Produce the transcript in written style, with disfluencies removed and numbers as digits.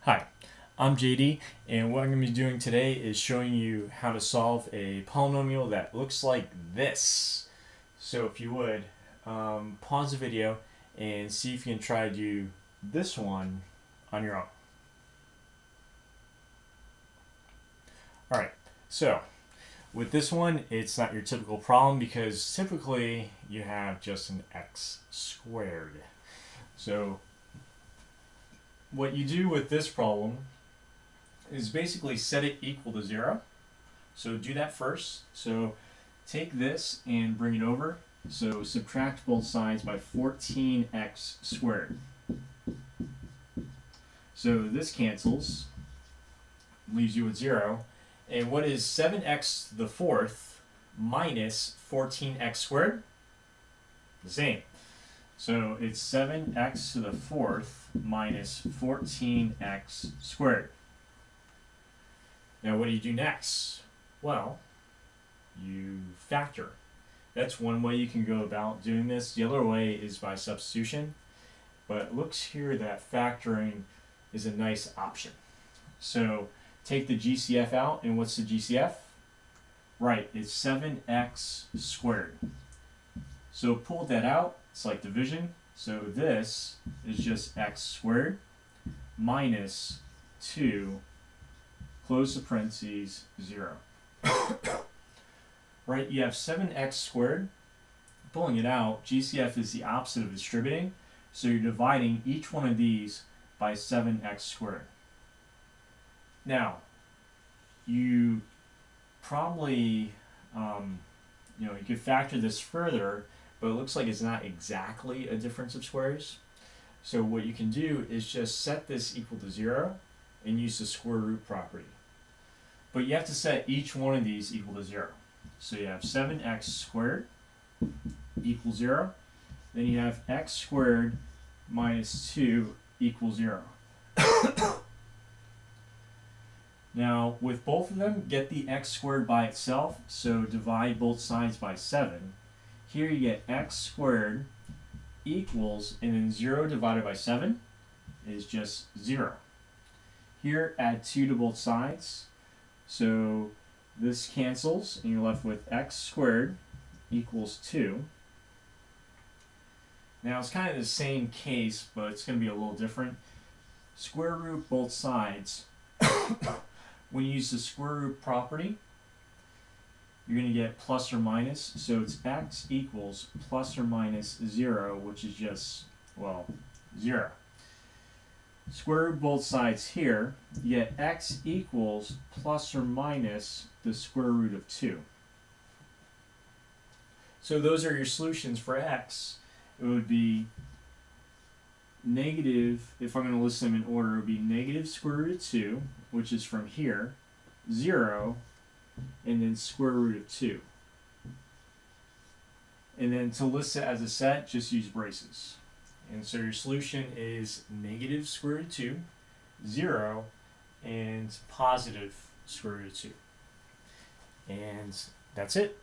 Hi, I'm JD, and what I'm going to be doing today is showing you how to solve a polynomial that looks like this. So if you would, pause the video and see if you can try to do this one on your own. Alright, so with this one, it's not your typical problem because typically you have just an x squared. So what you do with this problem is basically set it equal to 0. So do that first. So take this and bring it over. So subtract both sides by 14x squared. So this cancels, leaves you with 0. And what is 7x to the fourth minus 14x squared? The same. So it's 7x to the fourth minus 14x squared. Now what do you do next? Well, you factor. That's one way you can go about doing this. The other way is by substitution. But it looks here that factoring is a nice option. So take the GCF out, and what's the GCF? Right, it's 7x squared. So pull that out, it's like division. So this is just x squared minus 2, close the parentheses, 0. Right, you have 7x squared. Pulling it out, GCF is the opposite of distributing. So you're dividing each one of these by 7x squared. Now, you probably, you could factor this further, but it looks like it's not exactly a difference of squares. So what you can do is just set this equal to 0 and use the square root property. But you have to set each one of these equal to 0. So you have 7x squared equals 0. Then you have x squared minus 2 equals 0. Now, with both of them, get the x squared by itself, so divide both sides by 7. Here you get x squared equals, and then 0 divided by 7 is just 0. Here, add 2 to both sides, so this cancels, and you're left with x squared equals 2. Now, it's kind of the same case, but it's going to be a little different. Square root both sides. When you use the square root property, you're going to get plus or minus. So it's x equals plus or minus 0, which is just, well, 0. Square root both sides here, you get x equals plus or minus the square root of 2. So those are your solutions for x. It would be negative, if I'm going to list them in order, it would be negative square root of 2, which is from here, 0, and then square root of 2. And then to list it as a set, just use braces. And so your solution is negative square root of 2, 0, and positive square root of 2. And that's it.